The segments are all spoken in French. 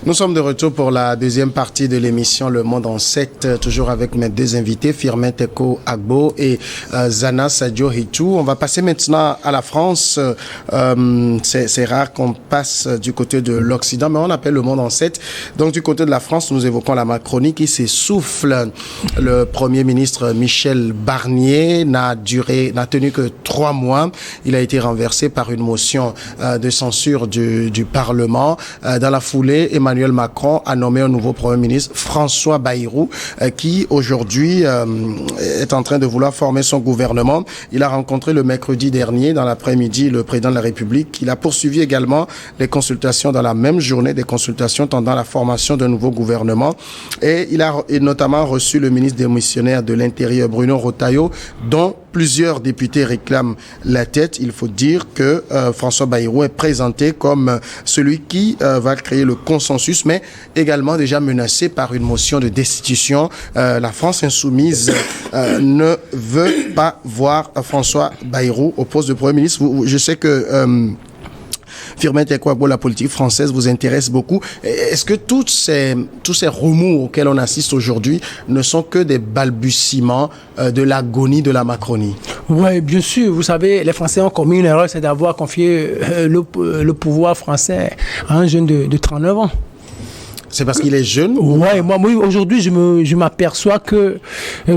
Nous sommes de retour pour la deuxième partie de l'émission Le Monde en 7, toujours avec mes deux invités, Firmin Teko Agbo et Zana Sadio Hitu. On va passer maintenant à la France. C'est rare qu'on passe du côté de l'Occident, mais on appelle Le Monde en 7. Donc du côté de la France, nous évoquons la Macronie qui s'essouffle. Le Premier ministre Michel Barnier n'a tenu que 3 mois. Il a été renversé par une motion de censure du Parlement. Dans la foulée, Emmanuel Macron a nommé un nouveau Premier ministre, François Bayrou, qui aujourd'hui est en train de vouloir former son gouvernement. Il a rencontré le mercredi dernier, dans l'après-midi, le président de la République. Il a poursuivi également les consultations dans la même journée, des consultations tendant à la formation d'un nouveau gouvernement. Et il a notamment reçu le ministre démissionnaire de l'Intérieur, Bruno Retailleau, dont plusieurs députés réclament la tête. Il faut dire que François Bayrou est présenté comme celui qui va créer le consensus, mais également déjà menacé par une motion de destitution. La France insoumise ne veut pas voir François Bayrou au poste de Premier ministre. Je sais que Firmin Teko Agbo, la politique française vous intéresse beaucoup. Est-ce que tous ces remous auxquels on assiste aujourd'hui ne sont que des balbutiements de l'agonie de la Macronie? Oui, bien sûr. Vous savez, les Français ont commis une erreur, c'est d'avoir confié le pouvoir français à un jeune de 39 ans. C'est parce qu'il est jeune? Ouais, moi aujourd'hui, je m'aperçois que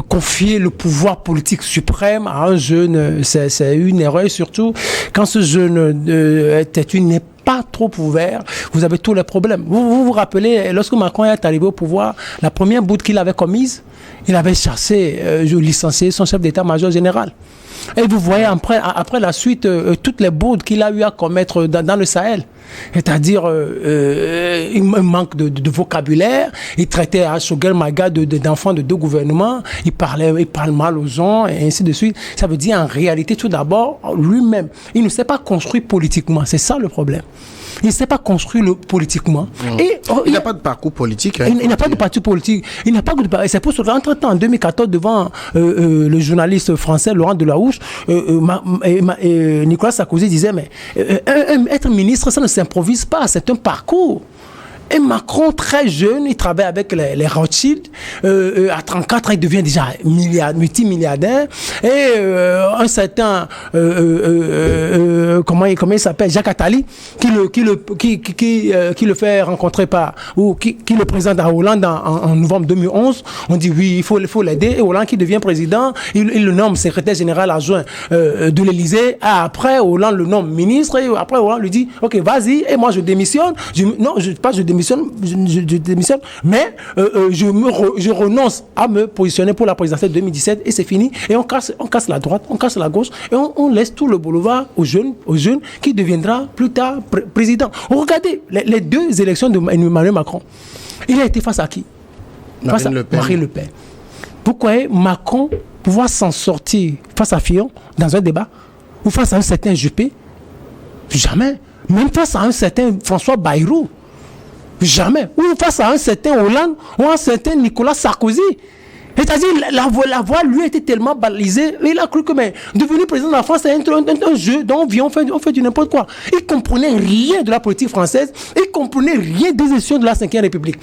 confier le pouvoir politique suprême à un jeune, c'est une erreur, surtout quand ce jeune n'est pas trop ouvert, vous avez tous les problèmes. Vous rappelez, lorsque Macron est arrivé au pouvoir, la première boute qu'il avait commise, il avait chassé, licencié son chef d'état-major général. Et vous voyez après la suite, toutes les boudes qu'il a eu à commettre dans le Sahel. C'est-à-dire, il manque de vocabulaire. Il traitait à Choguel Maga d'enfants de 2 gouvernements. Il parle mal aux gens, et ainsi de suite. Ça veut dire, en réalité, tout d'abord, lui-même, il ne s'est pas construit politiquement. C'est ça le problème. Il ne s'est pas construit politiquement. Et, il n'a pas de parcours politique. Il n'a pas de parti politique. Il n'a pas de parti. C'est pour cela, entre-temps, en 2014, devant le journaliste français Laurent Delahouche, Nicolas Sarkozy disait, mais être ministre, ça ne s'improvise pas, c'est un parcours. Et Macron, très jeune, il travaille avec les Rothschild. À 34 ans, il devient déjà multimilliardaire. Et un certain, comment il s'appelle, Jacques Attali, qui le fait rencontrer qui le présente à Hollande en novembre 2011. On dit oui, il faut l'aider. Et Hollande qui devient président, il le nomme secrétaire général adjoint de l'Élysée. Après, Hollande le nomme ministre. Et après, Hollande lui dit, ok, vas-y. Et moi, je démissionne. Je démissionne, mais je renonce à me positionner pour la présidentielle 2017 et c'est fini. Et on casse la droite, on casse la gauche et on laisse tout le boulevard aux jeunes qui deviendra plus tard président. Regardez les 2 élections d'Emmanuel Macron. Il a été face à qui? Marine Le Pen. Pourquoi Macron pouvoir s'en sortir face à Fillon dans un débat ou face à un certain Juppé? Jamais. Même face à un certain François Bayrou. Jamais. Ou face à un certain Hollande ou un certain Nicolas Sarkozy. C'est-à-dire, la voix lui était tellement balisée, il a cru que devenir président de la France, c'est un jeu dont on fait du n'importe quoi. Il ne comprenait rien de la politique française, il ne comprenait rien des institutions de la Ve République.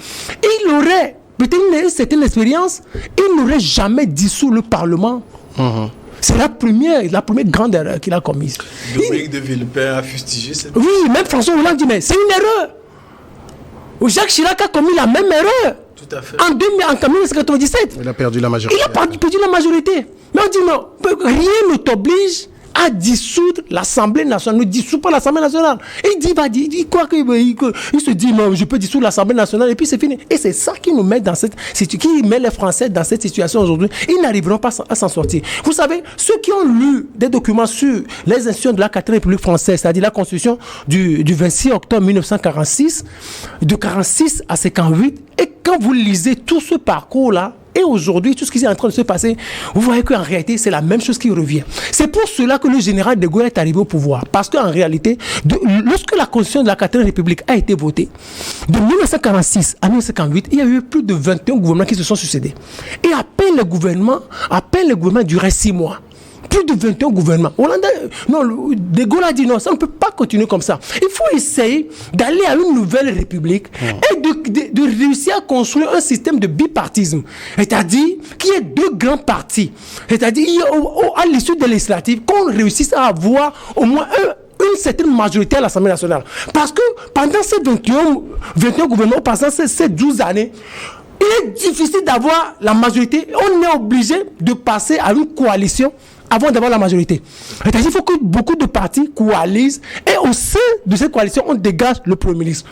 Il aurait peut-être une certaine expérience, il n'aurait jamais dissous le Parlement. C'est la première grande erreur qu'il a commise. Dominique de Villepin a fustigé cette... Oui, même François Hollande dit, mais c'est une erreur. Jacques Chirac a commis la même erreur. Tout à fait. En 1997. Il a perdu la majorité. Il a perdu la majorité. Mais on dit non, rien ne t'oblige à dissoudre l'Assemblée nationale. Ne dissout pas l'Assemblée nationale. Il se dit, non, je peux dissoudre l'Assemblée nationale et puis c'est fini. Et c'est ça qui nous met qui met les Français dans cette situation aujourd'hui. Ils n'arriveront pas à s'en sortir. Vous savez, ceux qui ont lu des documents sur les institutions de la 4e République française, c'est-à-dire la Constitution du 26 octobre 1946, de 46 à 58, et quand vous lisez tout ce parcours-là, et aujourd'hui, tout ce qui est en train de se passer, vous voyez qu'en réalité, c'est la même chose qui revient. C'est pour cela que le général de Gaulle est arrivé au pouvoir. Parce qu'en réalité, lorsque la Constitution de la 4e République a été votée, de 1946 à 1958, il y a eu plus de 21 gouvernements qui se sont succédés. Et à peine le gouvernement durait 6 mois. plus de 21 gouvernements. De Gaulle a dit non, ça ne peut pas continuer comme ça. Il faut essayer d'aller à une nouvelle république et de réussir à construire un système de bipartisme. C'est-à-dire qu'il y ait 2 grands partis. C'est-à-dire à l'issue des législatives, qu'on réussisse à avoir au moins une certaine majorité à l'Assemblée nationale. Parce que pendant ces 21 gouvernements, pendant ces 12 années, il est difficile d'avoir la majorité. On est obligé de passer à une coalition avant d'avoir la majorité. C'est-à-dire qu'il faut que beaucoup de partis coalisent et au sein de cette coalition, on dégage le Premier ministre.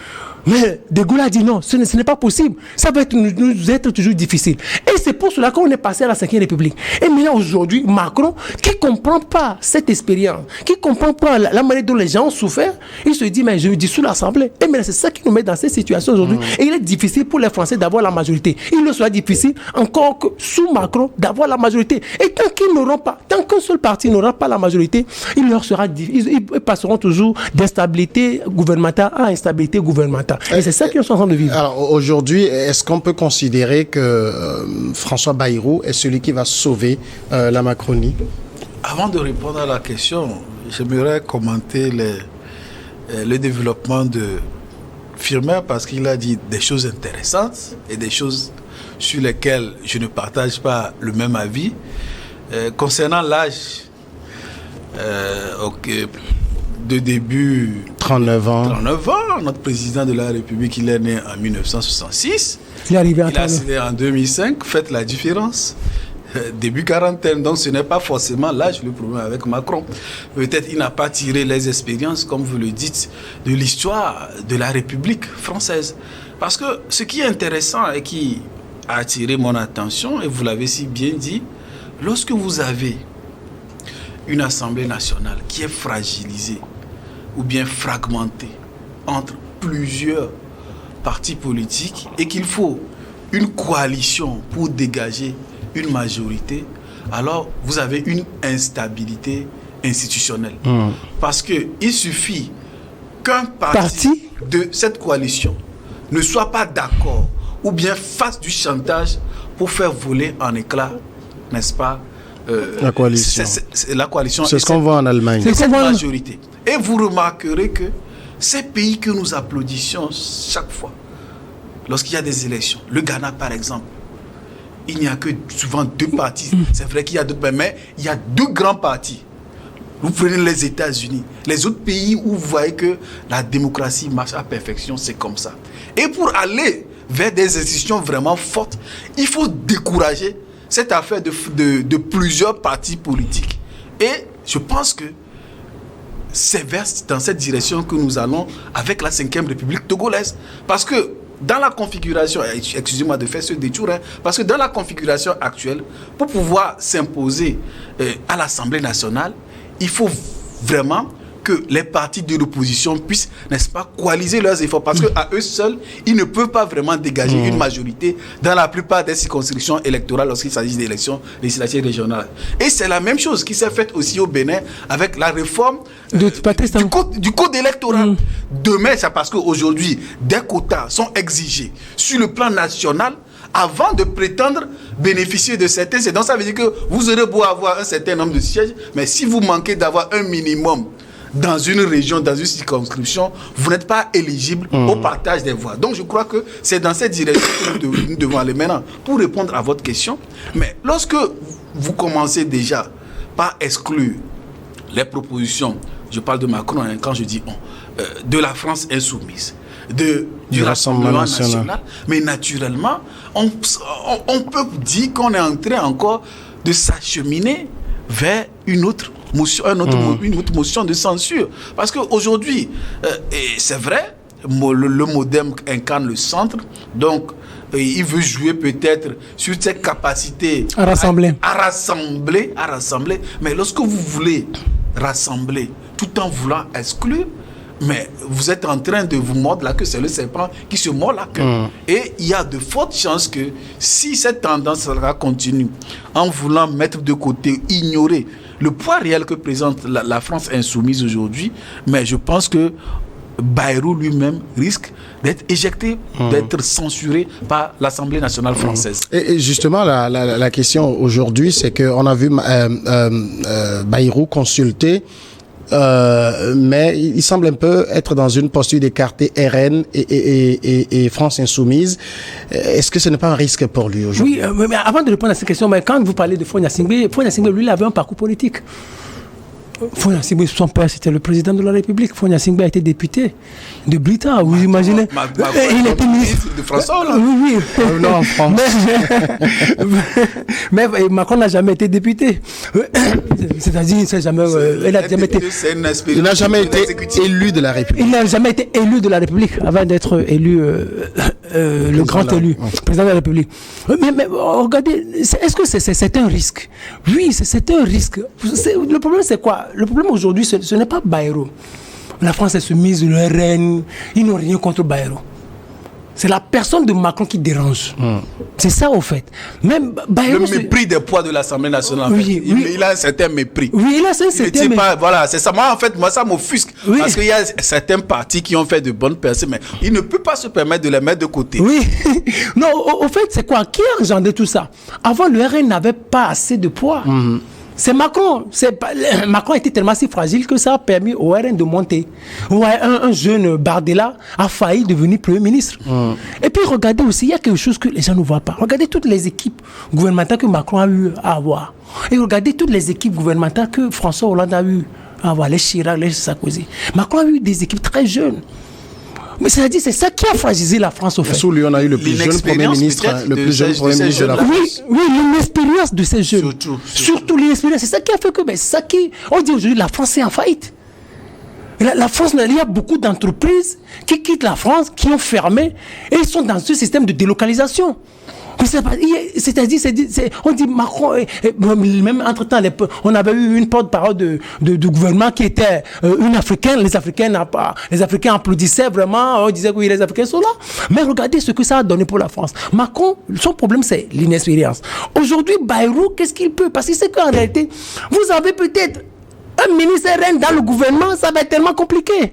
Mais De Gaulle a dit non, ce n'est pas possible. Ça va nous être toujours difficile. Et c'est pour cela qu'on est passé à la 5e République. Et maintenant, aujourd'hui, Macron, qui ne comprend pas cette expérience, qui ne comprend pas la manière dont les gens ont souffert, il se dit, mais je me dissous l'Assemblée. Et maintenant, c'est ça qui nous met dans cette situation aujourd'hui. Et il est difficile pour les Français d'avoir la majorité. Il ne sera difficile encore que sous Macron d'avoir la majorité. Et tant qu'ils n'auront pas, tant qu'un seul parti n'aura pas la majorité, ils passeront toujours d'instabilité gouvernementale à instabilité gouvernementale. Et c'est ça qu'ils sont en train de vivre. Alors aujourd'hui, est-ce qu'on peut considérer que François Bayrou est celui qui va sauver la Macronie? Avant de répondre à la question, j'aimerais commenter le développement de Firmin parce qu'il a dit des choses intéressantes et des choses sur lesquelles je ne partage pas le même avis. Concernant l'âge, de début 39 ans. Notre président de la République, il est né en 1966. Il est arrivé en 2005. Faites la différence. Début quarantaine. Donc ce n'est pas forcément l'âge le problème avec Macron. Peut-être il n'a pas tiré les expériences, comme vous le dites, de l'histoire de la République française. Parce que ce qui est intéressant et qui a attiré mon attention, et vous l'avez si bien dit, lorsque vous avez une Assemblée nationale qui est fragilisée ou bien fragmentée entre plusieurs partis politiques et qu'il faut une coalition pour dégager une majorité, alors vous avez une instabilité institutionnelle. Parce qu'il suffit qu'un parti de cette coalition ne soit pas d'accord ou bien fasse du chantage pour faire voler en éclats, n'est-ce pas, la coalition. La coalition. C'est ce qu'on voit en Allemagne. C'est cette majorité. Et vous remarquerez que ces pays que nous applaudissions chaque fois, lorsqu'il y a des élections, le Ghana par exemple, il n'y a que souvent 2 partis. C'est vrai qu'il y a d'autres, mais il y a 2 grands partis. Vous prenez les États-Unis, les autres pays où vous voyez que la démocratie marche à perfection, c'est comme ça. Et pour aller vers des institutions vraiment fortes, il faut décourager cette affaire de plusieurs partis politiques. Et je pense que c'est dans cette direction que nous allons avec la 5e République togolaise. Parce que dans la configuration, excusez-moi de faire ce détour, parce que dans la configuration actuelle, pour pouvoir s'imposer à l'Assemblée nationale, il faut vraiment que les partis de l'opposition puissent, n'est-ce pas, coaliser leurs efforts. Parce qu'à eux seuls, ils ne peuvent pas vraiment dégager une majorité dans la plupart des circonscriptions électorales lorsqu'il s'agit d'élections législatives régionales. Et c'est la même chose qui s'est faite aussi au Bénin avec la réforme du code électoral. Demain, c'est parce qu'aujourd'hui, des quotas sont exigés sur le plan national avant de prétendre bénéficier de certains. C'est donc ça veut dire que vous aurez beau avoir un certain nombre de sièges, mais si vous manquez d'avoir un minimum dans une région, dans une circonscription, vous n'êtes pas éligible au partage des voix. Donc je crois que c'est dans cette direction que nous devons aller maintenant. Pour répondre à votre question, mais lorsque vous commencez déjà par exclure les propositions, je parle de Macron quand je dis de la France insoumise, du Rassemblement national, mais naturellement, on peut dire qu'on est en train encore de s'acheminer vers une autre motion de censure. Parce qu'aujourd'hui, et c'est vrai, le MODEM incarne le centre, donc il veut jouer peut-être sur ses capacités à rassembler. À rassembler. Mais lorsque vous voulez rassembler tout en voulant exclure, mais vous êtes en train de vous mordre la queue, c'est le serpent qui se mord la queue. Et il y a de fortes chances que si cette tendance continue, en voulant mettre de côté, ignorer le poids réel que présente la France insoumise aujourd'hui, mais je pense que Bayrou lui-même risque d'être éjecté, d'être censuré par l'Assemblée nationale française. Et justement, la question aujourd'hui, c'est qu'on a vu Bayrou consulter, mais il semble un peu être dans une posture d'écarter RN et France Insoumise. Est-ce que ce n'est pas un risque pour lui aujourd'hui? Oui, mais avant de répondre à cette question, mais quand vous parlez de Fonia Singbe, lui, il avait un parcours politique. Fonia Singbe, son père, c'était le président de la République. Fonia Singbe a été député de Brita, vous imaginez. Il était ministre de François Hollande. Oui. Non, en France. Mais Macron n'a jamais été député. C'est-à-dire, il n'a jamais été élu de la République. Il n'a jamais été élu de la République avant d'être élu le grand élu, président de la République. Mais regardez, est-ce que c'est un risque? Oui, c'est un risque. Le problème, c'est quoi? Le problème aujourd'hui, ce n'est pas Bayrou. La France est soumise, le RN, ils n'ont rien contre Bayrou. C'est la personne de Macron qui dérange. C'est ça, au fait. Même Bayrou, le mépris des poids de l'Assemblée nationale. Oui, il a un certain mépris. Oui, il a un certain mépris. Voilà, c'est ça. Moi, ça m'offusque. Oui. Parce qu'il y a certains partis qui ont fait de bonnes personnes, mais il ne peut pas se permettre de les mettre de côté. Oui. Non, au fait, c'est quoi? Qui a engendré tout ça? Avant, le RN n'avait pas assez de poids. C'est Macron. Macron était tellement si fragile que ça a permis au RN de monter. Ouais, un jeune Bardella a failli devenir Premier ministre. Et puis regardez aussi, il y a quelque chose que les gens ne voient pas. Regardez toutes les équipes gouvernementales que Macron a eu à avoir. Et regardez toutes les équipes gouvernementales que François Hollande a eu à avoir. Les Chirac, les Sarkozy. Macron a eu des équipes très jeunes. Mais c'est-à-dire, c'est ça qui a fragilisé la France au fait. Sous lui, on a eu le plus jeune Premier ministre, de la France. Oui, l'inexpérience de ces jeunes. Surtout l'inexpérience. C'est ça qui a fait que, on dit aujourd'hui, la France est en faillite. La France, il y a beaucoup d'entreprises qui quittent la France, qui ont fermé, et ils sont dans ce système de délocalisation. C'est-à-dire, on dit Macron, même entre-temps, on avait eu une porte-parole du gouvernement qui était une Africaine. Les Africains applaudissaient vraiment, on disait que oui, les Africains sont là. Mais regardez ce que ça a donné pour la France. Macron, son problème, c'est l'inexpérience. Aujourd'hui, Bayrou, qu'est-ce qu'il peut? Parce qu'il sait qu'en réalité, vous avez peut-être un ministre RN dans le gouvernement, ça va être tellement compliqué.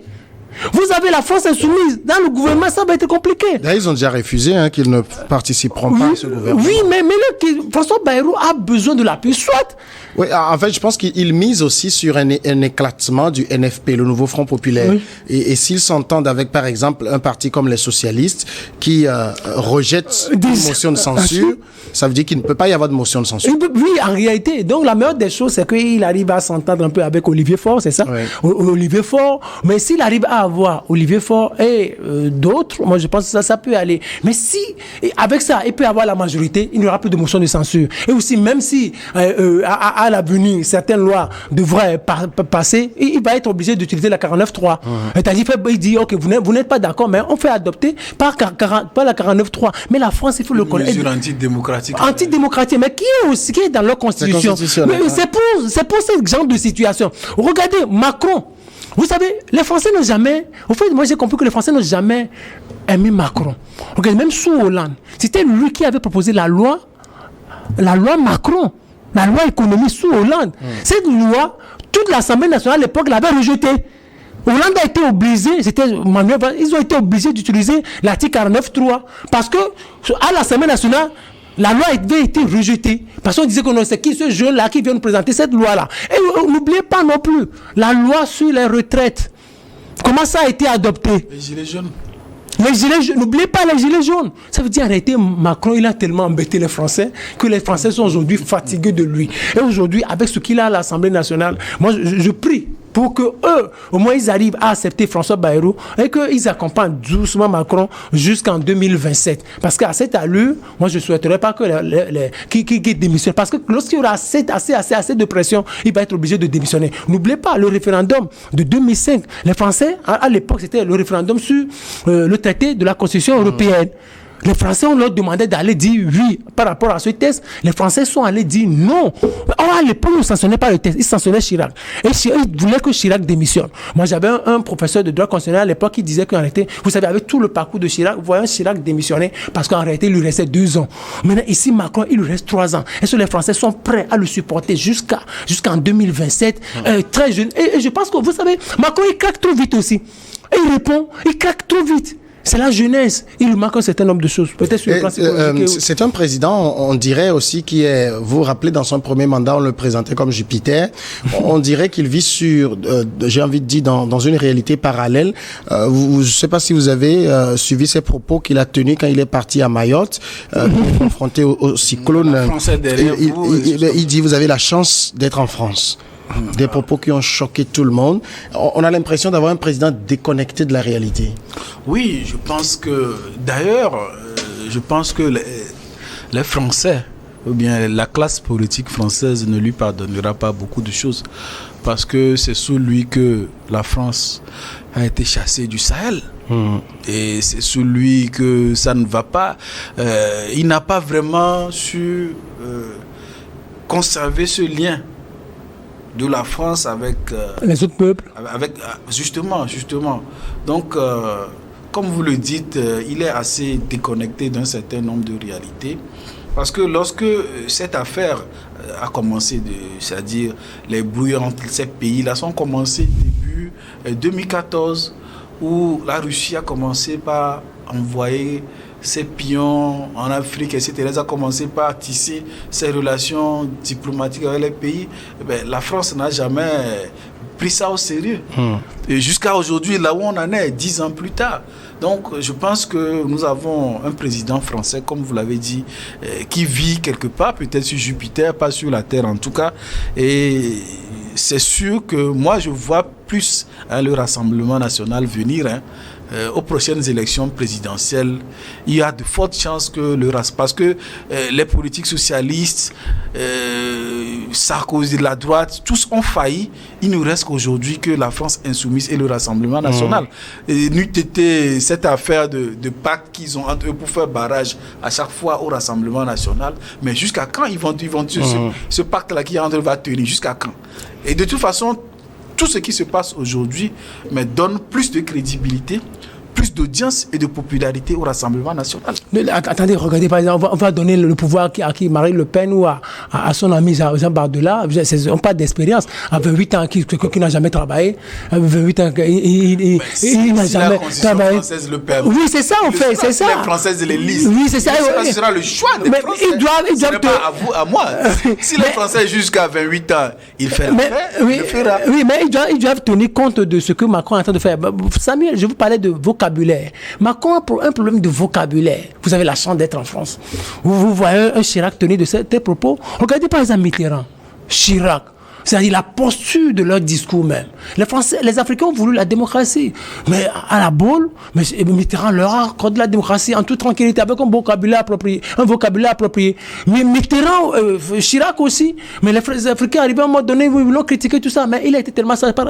Vous avez la France insoumise dans le gouvernement, ça va être compliqué. Là, ils ont déjà refusé qu'ils ne participeront pas à ce gouvernement. Oui, mais là, François Bayrou a besoin de l'appui, soit. Oui, en fait, je pense qu'il mise aussi sur un éclatement du NFP, le Nouveau Front Populaire. Oui. Et s'ils s'entendent avec, par exemple, un parti comme les socialistes qui rejette une motion de censure, ça veut dire qu'il ne peut pas y avoir de motion de censure. Oui, en réalité. Donc, la meilleure des choses, c'est qu'il arrive à s'entendre un peu avec Olivier Faure, c'est ça? Oui. Olivier Faure. Mais s'il arrive à avoir Olivier Faure et d'autres, moi, je pense que ça peut aller. Mais si, avec ça, il peut avoir la majorité, il n'y aura plus de motion de censure. Et aussi, même si à l'avenir, certaines lois devraient passer, il va être obligé d'utiliser la 49.3. C'est-à-dire, il dit, OK, vous n'êtes pas d'accord, mais on fait adopter par la 49.3. Mais la France, il faut le connaître. Une mesure antidémocratique. Antidémocratique, mais qui est dans leur constitution. C'est pour ce genre de situation. Regardez, Macron. Vous savez, les Français n'ont jamais... En fait, moi, j'ai compris que les Français n'ont jamais aimé Macron. Regardez, même sous Hollande, c'était lui qui avait proposé la loi Macron. La loi économie sous Hollande. Cette loi, toute l'Assemblée nationale à l'époque l'avait rejetée. Hollande a été obligé, ils ont été obligés d'utiliser l'article 49.3 parce que à l'Assemblée nationale, la loi avait été rejetée. Parce qu'on disait que c'est qui ce jeune-là qui vient nous présenter cette loi-là. Et n'oubliez pas non plus, la loi sur les retraites. Comment ça a été adopté? Les gilets jaunes. N'oubliez pas les gilets jaunes. Ça veut dire, en réalité, Macron, il a tellement embêté les Français que les Français sont aujourd'hui fatigués de lui. Et aujourd'hui, avec ce qu'il a à l'Assemblée nationale, moi, je prie pour que eux, au moins, ils arrivent à accepter François Bayrou et qu'ils accompagnent doucement Macron jusqu'en 2027. Parce qu'à cette allure, moi, je ne souhaiterais pas que qu'il démissionne. Parce que lorsqu'il y aura assez de pression, il va être obligé de démissionner. N'oubliez pas, le référendum de 2005, les Français, à l'époque, c'était le référendum sur le traité de la Constitution européenne. Les Français, on leur demandait d'aller dire oui par rapport à ce test. Les Français sont allés dire non. À l'époque, on ne sanctionnait pas le test. Ils sanctionnaient Chirac. Et ils voulaient que Chirac démissionne. Moi, j'avais un professeur de droit constitutionnel à l'époque qui disait qu'en réalité, vous savez, avec tout le parcours de Chirac, vous voyez Chirac démissionner parce qu'en réalité, il lui restait 2 ans. Maintenant, ici, Macron, il lui reste 3 ans. Est-ce que les Français sont prêts à le supporter jusqu'en 2027, très jeune? Et je pense que, vous savez, Macron, il craque trop vite aussi. Et il répond, il craque trop vite. C'est la jeunesse. Il lui manque un certain nombre de choses. Peut-être sur le plan psychologique. C'est un président, on dirait aussi, qui est... Vous vous rappelez, dans son premier mandat, on le présentait comme Jupiter. On dirait qu'il vit sur, j'ai envie de dire, dans une réalité parallèle. Je ne sais pas si vous avez suivi ses propos qu'il a tenus quand il est parti à Mayotte, confronté au cyclone. Il dit, vous avez la chance d'être en France. Des propos qui ont choqué tout le monde. On a l'impression d'avoir un président déconnecté de la réalité. Oui, je pense que, d'ailleurs, les Français, ou bien la classe politique française ne lui pardonnera pas beaucoup de choses. Parce que c'est sous lui que la France a été chassée du Sahel. Et c'est sous lui que ça ne va pas. Il n'a pas vraiment su conserver ce lien de la France avec les autres peuples. Justement. Donc, comme vous le dites, il est assez déconnecté d'un certain nombre de réalités. Parce que lorsque cette affaire a commencé, c'est-à-dire les brouilles entre ces pays-là sont commencés début 2014, où la Russie a commencé par envoyer ses pions en Afrique, etc. Elle a commencé par tisser ses relations diplomatiques avec les pays. La France n'a jamais pris ça au sérieux. Et jusqu'à aujourd'hui, là où on en est, 10 ans plus tard. Donc, je pense que nous avons un président français, comme vous l'avez dit, qui vit quelque part, peut-être sur Jupiter, pas sur la Terre en tout cas. Et c'est sûr que moi, je vois plus le Rassemblement national venir. Aux prochaines élections présidentielles, il y a de fortes chances que parce que les politiques socialistes, Sarkozy de la droite, tous ont failli. Il ne reste qu'aujourd'hui que la France insoumise et le Rassemblement national. Et n'eût été cette affaire de pacte qu'ils ont entre eux pour faire barrage à chaque fois au Rassemblement national. Mais jusqu'à quand ils vont ce pacte-là qui est entre eux va tenir? Jusqu'à quand? Et de toute façon, tout ce qui se passe aujourd'hui donne plus de crédibilité, plus d'audience et de popularité au Rassemblement national. Attendez, regardez, par exemple, on va donner le pouvoir à qui Marine Le Pen ou à son ami Jean Bardella. Ils n'ont pas d'expérience. À 28 ans, qui n'a jamais travaillé. À 28 ans, il n'a jamais travaillé. Française le permet. Oui, c'est ça, en fait, c'est ça. Les Françaises les lisent. Oui, c'est ça. Ce sera le choix des Français. Ce n'est pas à vous, à moi. Si les Français jusqu'à 28 ans, il fait l'affaire, il le fera. Oui, mais ils doivent tenir compte de ce que Macron est en train de faire. Samuel, je vous parlais de vocabulaire. Macron a un problème de vocabulaire. Vous avez la chance d'être en France. Vous voyez un Chirac tenir de ces propos. Regardez par exemple Mitterrand, Chirac. C'est-à-dire la posture de leur discours même. Les Français, les Africains ont voulu la démocratie. Mais à la boule, Mitterrand leur a accordé la démocratie en toute tranquillité, avec un vocabulaire approprié. Mais Mitterrand, Chirac aussi. Mais les Africains arrivaient à un moment donné, ils l'ont critiqué, tout ça. Mais il a été tellement sage par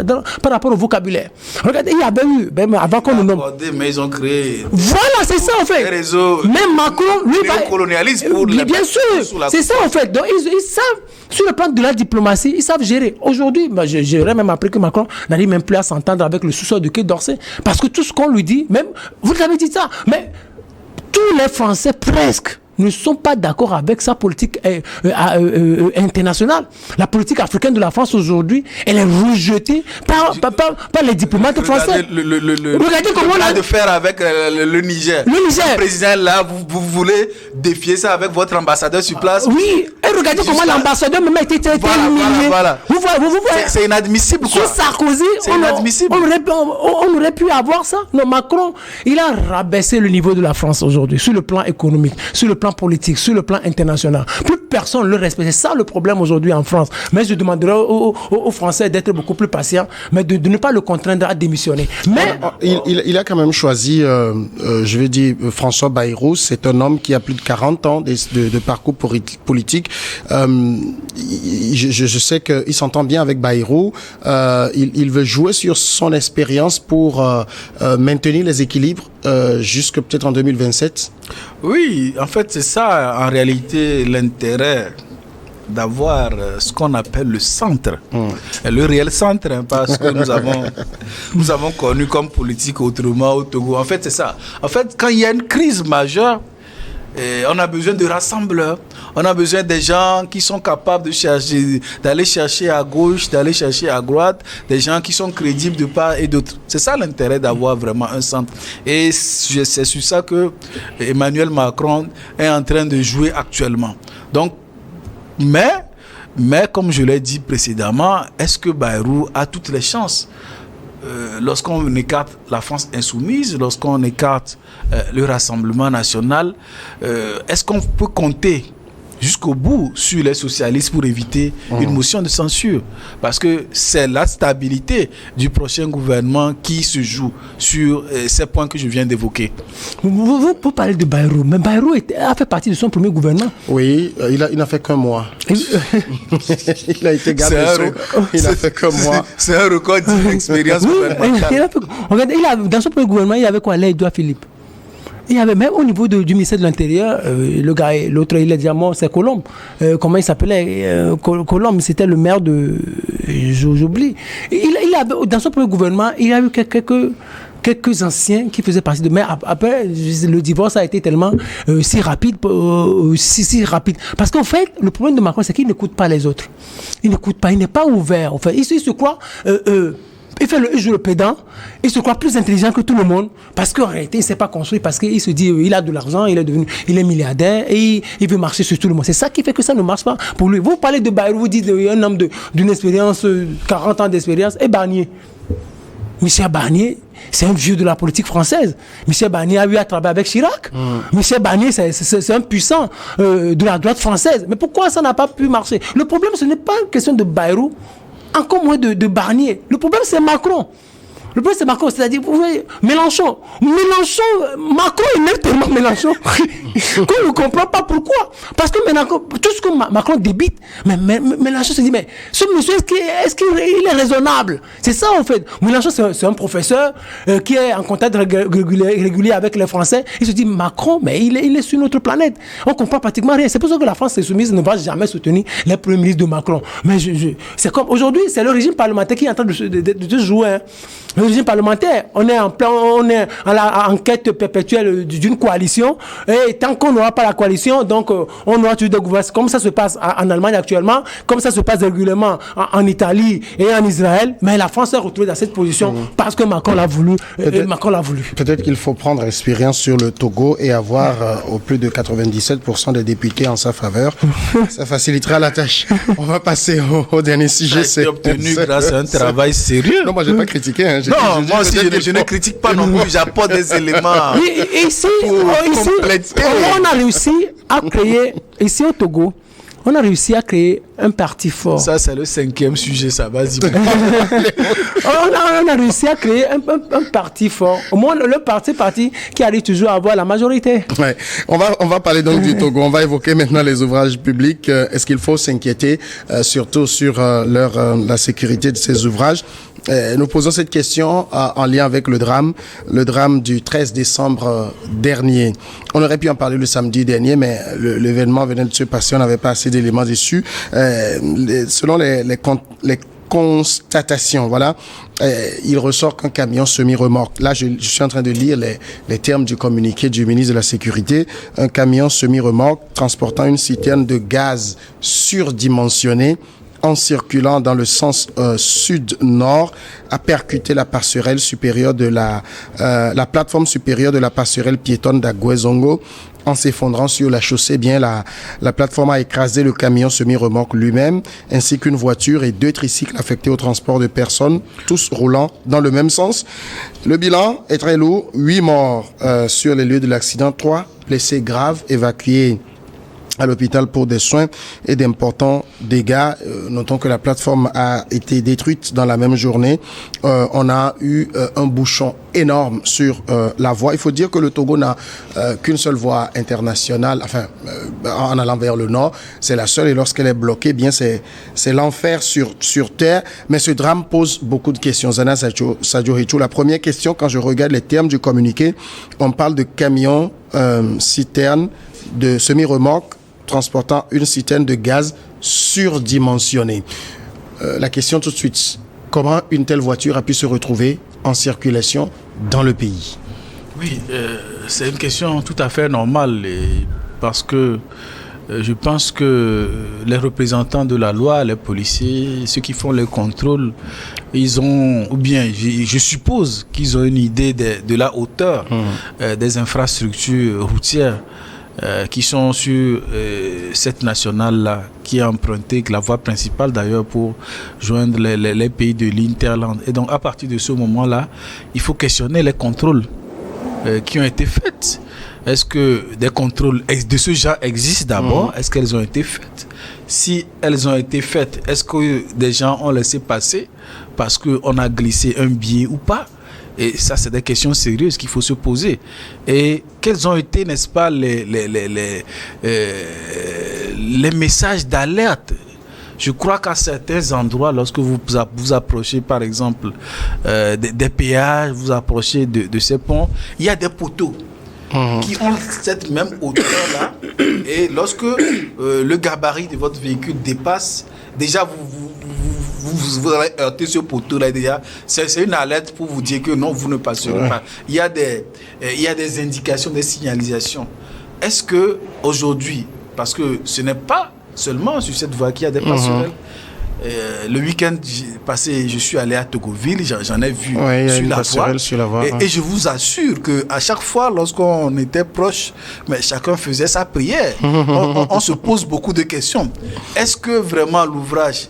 rapport au vocabulaire. Regardez, il y avait eu, avant qu'on nous nomme. Mais ils ont créé. Voilà, c'est ça en fait. Même Macron, lui, néocolonialiste pour les. Bien sûr, c'est ça en fait. Donc ils savent, sur le plan de la diplomatie, ils savent gérer. Aujourd'hui, j'aurais même appris que Macron n'arrive même plus à s'entendre avec le sous-sol de Quai d'Orsay. Parce que tout ce qu'on lui dit, même, vous avez dit ça, mais tous les Français presque ne sont pas d'accord avec sa politique internationale. La politique africaine de la France aujourd'hui, elle est rejetée par les diplomates français. Regardez comment on a de faire avec le Niger. Le président là, vous voulez défier ça avec votre ambassadeur sur place. Oui, et regardez comment l'ambassadeur même a été traité. Voilà. Vous voyez, c'est inadmissible. Sur Sarkozy, on aurait pu avoir ça. Non, Macron, il a rabaissé le niveau de la France aujourd'hui, sur le plan économique, sur le plan politique, sur le plan international. Plus personne ne le respecte. C'est ça le problème aujourd'hui en France. Mais je demanderai aux Français d'être beaucoup plus patients, mais de ne pas le contraindre à démissionner. Mais il a quand même choisi, je vais dire, François Bayrou. C'est un homme qui a plus de 40 ans de parcours politique. Je sais qu'il s'entend bien avec Bayrou. Il veut jouer sur son expérience pour maintenir les équilibres jusque peut-être en 2027? Oui, en fait, c'est ça, en réalité, l'intérêt d'avoir ce qu'on appelle le centre. Le réel centre, hein, parce que nous avons connu comme politique autrement au Togo. En fait, c'est ça. En fait, quand il y a une crise majeure, on a besoin de rassembleurs, on a besoin des gens qui sont capables d'aller chercher à gauche, d'aller chercher à droite, des gens qui sont crédibles de part et d'autre. C'est ça l'intérêt d'avoir vraiment un centre. Et c'est sur ça que Emmanuel Macron est en train de jouer actuellement. Donc, mais comme je l'ai dit précédemment, est-ce que Bayrou a toutes les chances? Lorsqu'on écarte la France insoumise, lorsqu'on écarte le Rassemblement national, est-ce qu'on peut compter jusqu'au bout sur les socialistes pour éviter une motion de censure? Parce que c'est la stabilité du prochain gouvernement qui se joue sur ces points que je viens d'évoquer. Vous parlez de Bayrou, mais Bayrou a fait partie de son premier gouvernement. Oui, il n'a fait qu'un mois. Il a été garde des Sceaux, il n'a fait qu'un mois. C'est un record d'expérience gouvernementale. Dans son premier gouvernement, il y avait quoi? Edouard Philippe. Il y avait même au niveau du ministère de l'Intérieur, l'autre, il a dit c'est Colombe. Comment il s'appelait? Colombe, c'était le maire de... J'oublie. Il avait, dans son premier gouvernement, il y a eu quelques anciens qui faisaient partie de... Mais après, le divorce a été tellement si rapide. Parce qu'en fait, le problème de Macron, c'est qu'il n'écoute pas les autres. Il n'écoute pas, il n'est pas ouvert. En fait. Il se croit... il joue le pédant, il se croit plus intelligent que tout le monde, parce qu'en réalité, il ne s'est pas construit, parce qu'il se dit il a de l'argent, il est milliardaire, et il veut marcher sur tout le monde. C'est ça qui fait que ça ne marche pas pour lui. Vous parlez de Bayrou, vous dites un homme d'une expérience, 40 ans d'expérience, et Barnier. Michel Barnier, c'est un vieux de la politique française. Michel Barnier a eu à travailler avec Chirac. Michel Barnier, c'est un puissant de la droite française. Mais pourquoi ça n'a pas pu marcher? Le problème, ce n'est pas une question de Bayrou, encore moins de Barnier. Le problème, c'est Macron. Le problème, c'est Macron. C'est-à-dire, vous voyez, Mélenchon, Macron, il aime tellement Mélenchon qu'on ne comprend pas pourquoi. Parce que tout ce que Macron débite, mais Mélenchon se dit, mais ce monsieur, est-ce qu'il est raisonnable? C'est ça, en fait. Mélenchon, c'est un professeur qui est en contact régulier avec les Français. Il se dit, Macron, mais il est sur notre planète. On ne comprend pratiquement rien. C'est pour ça que la France insoumise ne va jamais soutenir les premiers ministres de Macron. Mais c'est comme aujourd'hui, c'est le régime parlementaire qui est en train de se jouer. Hein. Le régime parlementaire, on est en quête perpétuelle d'une coalition, et tant qu'on n'aura pas la coalition, donc on aura toujours des gouvernements, comme ça se passe en Allemagne actuellement, comme ça se passe régulièrement en Italie et en Israël. Mais la France s'est retrouvée dans cette position parce que Macron l'a voulu. Peut-être qu'il faut prendre expérience sur le Togo et avoir au plus de 97% des députés en sa faveur. Ça facilitera la tâche. On va passer au dernier sujet. C'est obtenu grâce à un travail sérieux. Non, moi, je n'ai pas critiqué. Hein. Non, moi aussi, je ne critique pas non plus. J'apporte des éléments. Ici, on a réussi à créer, ici au Togo, on a réussi à créer un parti fort. Ça, c'est le 5e sujet, ça va y on a réussi à créer un parti fort. Au moins, le parti qui arrive toujours à avoir la majorité. Ouais. On va parler donc du Togo. On va évoquer maintenant les ouvrages publics. Est-ce qu'il faut s'inquiéter surtout sur la sécurité de ces ouvrages? Nous posons cette question en lien avec le drame du 13 décembre dernier. On aurait pu en parler le samedi dernier, mais l'événement venait de se passer, on n'avait pas assez d'éléments dessus. Selon les constatations, voilà, il ressort qu'un camion semi-remorque. Là, je suis en train de lire les termes du communiqué du ministre de la Sécurité. Un camion semi-remorque transportant une citerne de gaz surdimensionnée en circulant dans le sens sud-nord, a percuté la passerelle supérieure de la plateforme supérieure de la passerelle piétonne d'Aguezongo. En s'effondrant sur la chaussée, la plateforme a écrasé le camion semi-remorque lui-même, ainsi qu'une voiture et 2 tricycles affectés au transport de personnes, tous roulant dans le même sens. Le bilan est très lourd, 8 morts sur les lieux de l'accident, 3 blessés graves évacués à l'hôpital pour des soins et d'importants dégâts. Notons que la plateforme a été détruite dans la même journée. On a eu un bouchon énorme sur la voie. Il faut dire que le Togo n'a qu'une seule voie internationale, en allant vers le nord. C'est la seule, et lorsqu'elle est bloquée, bien c'est l'enfer sur terre. Mais ce drame pose beaucoup de questions. Zana Sadio Hichou, la première question, quand je regarde les termes du communiqué, on parle de camions, citernes, de semi-remorques transportant une citerne de gaz surdimensionnée. La question tout de suite, comment une telle voiture a pu se retrouver en circulation dans le pays? Oui, c'est une question tout à fait normale, parce que je pense que les représentants de la loi, les policiers, ceux qui font les contrôles, ils ont, ou bien je suppose qu'ils ont une idée de la hauteur des infrastructures routières qui sont sur cette nationale-là, qui est empruntée, la voie principale d'ailleurs, pour joindre les pays de l'Interland. Et donc à partir de ce moment-là, il faut questionner les contrôles qui ont été faits. Est-ce que des contrôles de ce genre existent d'abord? Est-ce qu'elles ont été faites? Si elles ont été faites, est-ce que des gens ont laissé passer parce qu'on a glissé un billet ou pas? Et ça, c'est des questions sérieuses qu'il faut se poser. Et quels ont été, n'est-ce pas, les messages d'alerte? Je crois qu'à certains endroits, lorsque vous approchez, par exemple, des péages, vous approchez de ces ponts, il y a des poteaux qui ont cette même hauteur-là. Et lorsque le gabarit de votre véhicule dépasse, déjà vous allez heurter ce poteau-là. Déjà, c'est une alerte pour vous dire que non, vous ne passerez pas. Il y a des indications, des signalisations. Est-ce que aujourd'hui, parce que ce n'est pas seulement sur cette voie qu'il y a des passerelles. Le week-end passé, je suis allé à Togoville, j'en ai vu sur la voie. Et je vous assure qu'à chaque fois, lorsqu'on était proche, mais chacun faisait sa prière. On se pose beaucoup de questions. Est-ce que vraiment l'ouvrage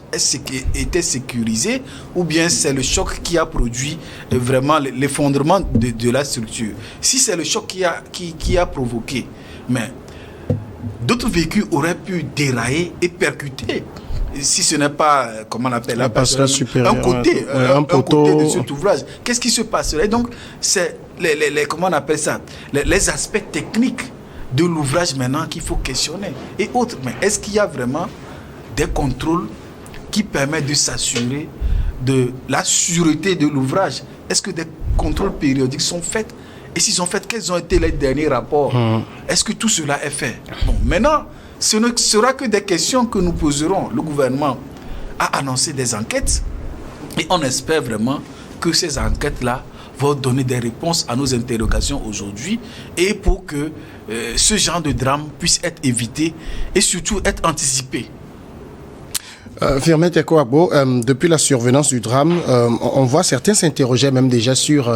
était sécurisé, ou bien c'est le choc qui a produit vraiment l'effondrement de la structure? Si c'est le choc qui a provoqué, mais d'autres véhicules auraient pu dérailler et percuter. Si ce n'est pas, comment on appelle, la passerelle supérieure, un poteau de cet ouvrage, qu'est-ce qui se passerait? Donc, c'est comment on appelle ça, les aspects techniques de l'ouvrage maintenant qu'il faut questionner et autres. Mais est-ce qu'il y a vraiment des contrôles qui permettent de s'assurer de la sûreté de l'ouvrage? Est-ce que des contrôles périodiques sont faits? Et s'ils sont faits, quels ont été les derniers rapports? Est-ce que tout cela est fait? Bon, maintenant, ce ne sera que des questions que nous poserons. Le gouvernement a annoncé des enquêtes et on espère vraiment que ces enquêtes-là vont donner des réponses à nos interrogations aujourd'hui, et pour que ce genre de drame puisse être évité et surtout être anticipé. Firmin Tekoh Agbo, depuis la survenance du drame, on voit certains s'interroger même déjà sur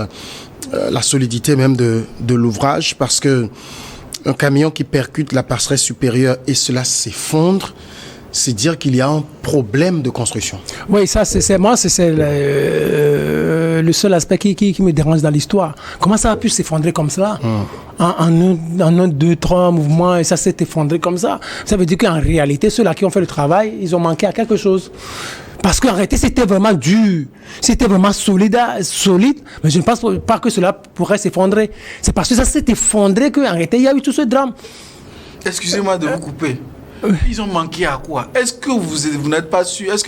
la solidité même de l'ouvrage, parce que un camion qui percute la passerelle supérieure et cela s'effondre, c'est dire qu'il y a un problème de construction. Oui, ça, c'est le seul aspect qui me dérange dans l'histoire. Comment ça a pu s'effondrer comme ça en un, deux, trois mouvements, et ça s'est effondré comme ça? Ça veut dire qu'en réalité, ceux-là qui ont fait le travail, ils ont manqué à quelque chose. Parce qu'en réalité, c'était vraiment dur, c'était vraiment solide, mais je ne pense pas que cela pourrait s'effondrer. C'est parce que ça s'est effondré qu'en réalité, il y a eu tout ce drame. Excusez-moi de vous couper. Ils ont manqué à quoi? Est-ce que vous n'êtes pas sûr? Est-ce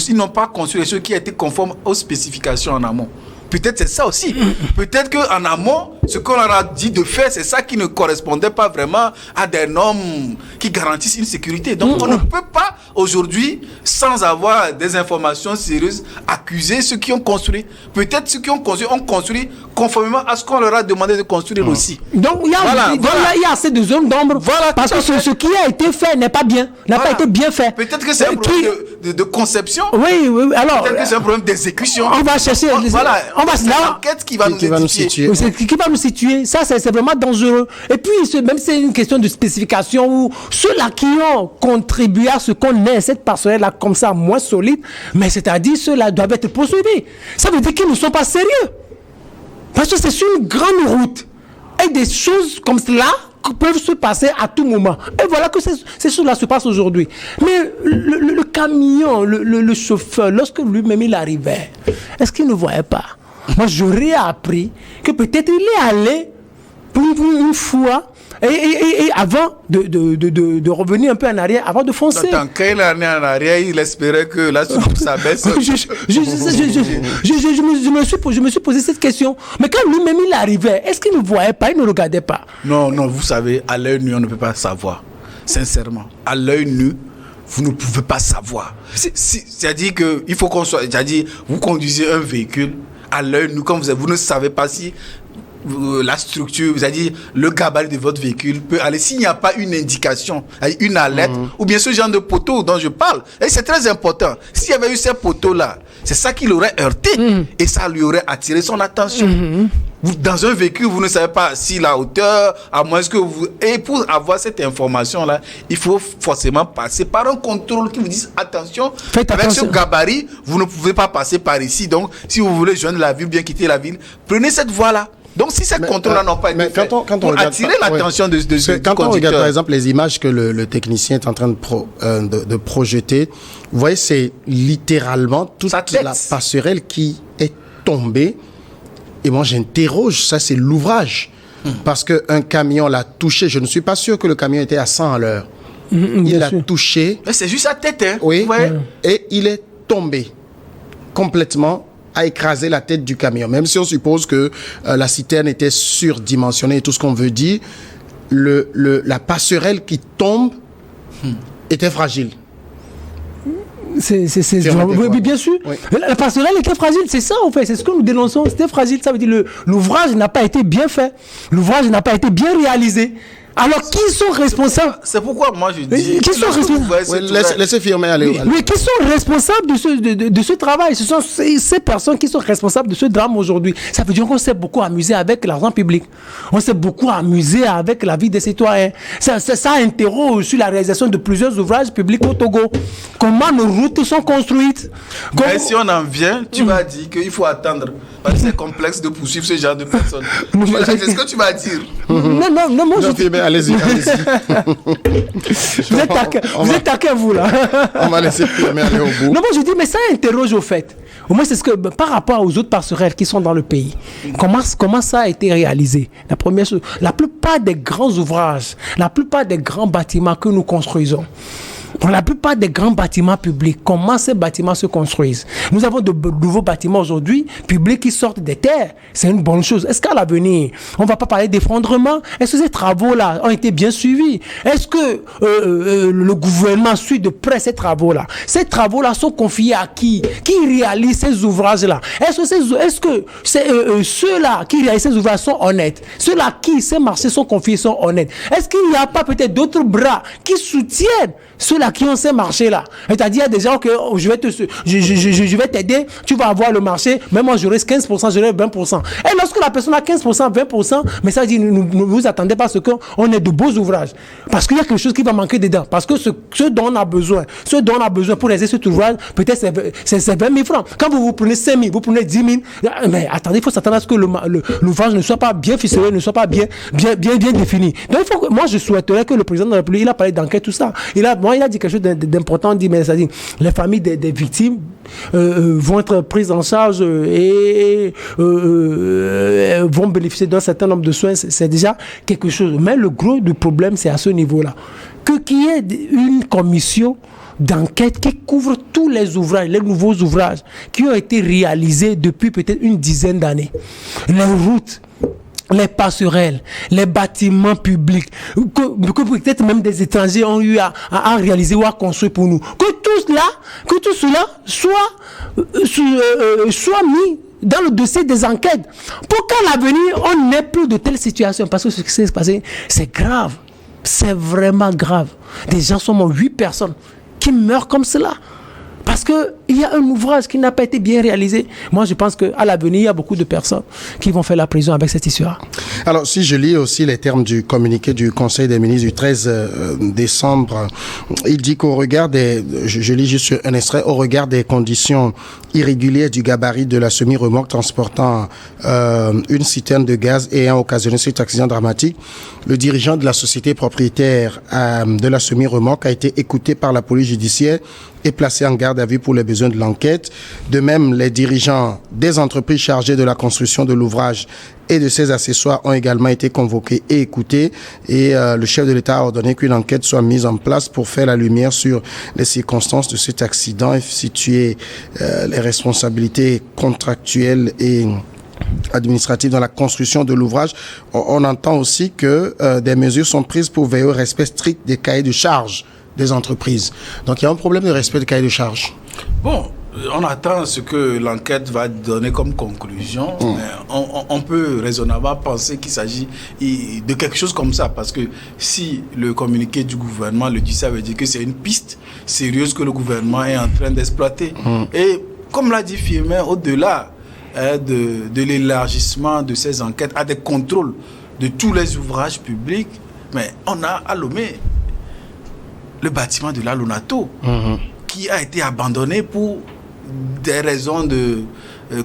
qu'ils n'ont pas construit les choses qui étaient conformes aux spécifications en amont? Peut-être c'est ça aussi. Peut-être qu'en amont, ce qu'on leur a dit de faire, c'est ça qui ne correspondait pas vraiment à des normes qui garantissent une sécurité. Donc on ne peut pas aujourd'hui, sans avoir des informations sérieuses, accuser ceux qui ont construit. Peut-être ceux qui ont construit conformément à ce qu'on leur a demandé de construire aussi. Donc il y a assez de zones d'ombre, parce que ce qui a été fait n'est pas bien, n'a pas été bien fait. Peut-être que c'est un problème de conception. Oui, alors peut-être que c'est un problème d'exécution. On va chercher. C'est l'enquête qui va nous situer. Qui va nous situer. Ça, c'est vraiment dangereux. Et puis, même c'est une question de spécification où ceux-là qui ont contribué à ce qu'on ait cette passerelle-là comme ça, moins solide, mais c'est-à-dire ceux-là doivent être poursuivis. Ça veut dire qu'ils ne sont pas sérieux. Parce que c'est sur une grande route. Et des choses comme cela, peuvent se passer à tout moment. Et voilà que ces choses-là se passent aujourd'hui. Mais le camion, le chauffeur, lorsque lui-même il arrivait, est-ce qu'il ne voyait pas? Moi, j'aurais appris que peut-être il est allé pour une fois et avant de revenir un peu en arrière, avant de foncer. Dans quelle année en arrière, il espérait que la soupe s'abaisse. Je me suis posé cette question. Mais quand lui-même il arrivait, est-ce qu'il ne voyait pas, il ne regardait pas? Non, vous savez, à l'œil nu, on ne peut pas savoir. Sincèrement, à l'œil nu, vous ne pouvez pas savoir. C'est-à-dire qu'il faut qu'on soit... C'est-à-dire, vous conduisez un véhicule, à l'œil nu, comme vous ne savez pas si la structure, c'est-à-dire le gabarit de votre véhicule peut aller, s'il n'y a pas une indication, une alerte, ou bien ce genre de poteau dont je parle. Et c'est très important. S'il y avait eu ces poteaux-là, c'est ça qui l'aurait heurté et ça lui aurait attiré son attention. Dans un véhicule, vous ne savez pas si la hauteur, à moins que vous... Et pour avoir cette information-là, il faut forcément passer par un contrôle qui vous dit attention, avec ce gabarit, vous ne pouvez pas passer par ici. Donc, si vous voulez joindre la ville, bien quitter la ville, prenez cette voie-là. Donc, si ces contrôles-là n'ont pas été faits, pour attirer l'attention de quand on regarde, par exemple, les images que le technicien est en train de projeter, vous voyez, c'est littéralement toute la passerelle qui est tombée. Et moi, j'interroge, ça, c'est l'ouvrage. Parce qu'un camion l'a touché. Je ne suis pas sûr que le camion était à 100 à l'heure. Il l'a touché. Mais c'est juste sa tête, hein. Oui. Et il est tombé complètement, a écrasé la tête du camion. Même si on suppose que la citerne était surdimensionnée et tout ce qu'on veut dire, la passerelle qui tombe était fragile. Oui, bien sûr. Oui. La passerelle était fragile, c'est ça en fait, c'est ce que nous dénonçons. C'était fragile, ça veut dire l'ouvrage n'a pas été bien fait, l'ouvrage n'a pas été bien réalisé. Alors, qui sont responsables? C'est pourquoi moi je dis... Qui sont responsables? Laissez firmer aller. Mais qui sont responsables de ce travail? Ce sont ces personnes qui sont responsables de ce drame aujourd'hui. Ça veut dire qu'on s'est beaucoup amusé avec l'argent public. On s'est beaucoup amusé avec la vie des citoyens. Ça interroge sur la réalisation de plusieurs ouvrages publics au Togo. Comment nos routes sont construites. Mais si on en vient, tu vas dire qu'il faut attendre. Parce que c'est complexe de poursuivre ce genre de personnes. C'est ce que tu vas dire. Non, moi je... Allez-y. Vous êtes taquin, vous, là. On va laisser Firmin aller au bout. Non, moi, je dis, mais ça interroge au fait. Au moins, c'est ce que, par rapport aux autres passerelles qui sont dans le pays, comment ça a été réalisé? La première chose, la plupart des grands ouvrages, la plupart des grands bâtiments que nous construisons, pour la plupart des grands bâtiments publics, comment ces bâtiments se construisent? Nous avons de nouveaux bâtiments aujourd'hui, publics, qui sortent des terres. C'est une bonne chose. Est-ce qu'à l'avenir, on ne va pas parler d'effondrement? Est-ce que ces travaux-là ont été bien suivis? Est-ce que le gouvernement suit de près ces travaux-là? Ces travaux-là sont confiés à qui? Qui réalise ces ouvrages-là? Est-ce que ceux-là qui réalisent ces ouvrages sont honnêtes? Ceux-là qui, ces marchés sont confiés, sont honnêtes? Est-ce qu'il n'y a pas peut-être d'autres bras qui soutiennent ceux-là qui ont ces marchés-là? C'est-à-dire, il y a des gens que je vais t'aider, tu vas avoir le marché, mais moi j'aurai 15%, j'aurai 20%. Et lorsque la personne a 15%, 20%, mais ça dit, ne vous attendez pas à ce qu'on ait de beaux ouvrages. Parce qu'il y a quelque chose qui va manquer dedans. Parce que ce dont on a besoin, pour réaliser cet ouvrage, peut-être c'est 20 000 francs. Quand vous prenez 5 000, vous prenez 10 000, mais attendez, il faut s'attendre à ce que l'ouvrage ne soit pas bien ficelé, ne soit pas bien défini. Donc moi je souhaiterais que le président de la République, il a parlé d'enquête, tout ça. Il a dit quelque chose d'important, il dit, mais ça dit, les familles des victimes vont être prises en charge et vont bénéficier d'un certain nombre de soins, c'est déjà quelque chose. Mais le gros du problème, c'est à ce niveau-là. Qu'il y ait une commission d'enquête qui couvre tous les ouvrages, les nouveaux ouvrages qui ont été réalisés depuis peut-être une dizaine d'années. Les routes, les passerelles, les bâtiments publics, que peut-être même des étrangers ont eu à réaliser ou à construire pour nous. Que tout cela soit mis dans le dossier des enquêtes pour qu'à l'avenir, on n'ait plus de telles situations. Parce que ce qui s'est passé, c'est grave. C'est vraiment grave. Des gens sont morts, 8 personnes qui meurent comme cela. parce qu'il y a un ouvrage qui n'a pas été bien réalisé. Moi, je pense qu'à l'avenir, il y a beaucoup de personnes qui vont faire la prison avec cette histoire. Alors, si je lis aussi les termes du communiqué du Conseil des ministres du 13 décembre, il dit qu'au regard des, je lis juste un extrait, au regard des conditions irrégulières du gabarit de la semi-remorque transportant une citerne de gaz ayant occasionné cet accident dramatique, le dirigeant de la société propriétaire de la semi-remorque a été écouté par la police judiciaire et placé en garde à vue pour les besoins de l'enquête. De même, les dirigeants des entreprises chargées de la construction de l'ouvrage et de ses accessoires ont également été convoqués et écoutés. Et le chef de l'État a ordonné qu'une enquête soit mise en place pour faire la lumière sur les circonstances de cet accident et situer les responsabilités contractuelles et administratives dans la construction de l'ouvrage. On entend aussi que des mesures sont prises pour veiller au respect strict des cahiers de charges des entreprises. Donc il y a un problème de respect des cahiers de charges. Bon, on attend ce que l'enquête va donner comme conclusion. Mais on peut raisonnablement penser qu'il s'agit de quelque chose comme ça. Parce que si le communiqué du gouvernement le dit, ça veut dire que c'est une piste sérieuse que le gouvernement est en train d'exploiter. Et comme l'a dit Firmin, au-delà de l'élargissement de ces enquêtes à des contrôles de tous les ouvrages publics, mais on a à Lomé le bâtiment de la Lonato qui a été abandonné pour des raisons de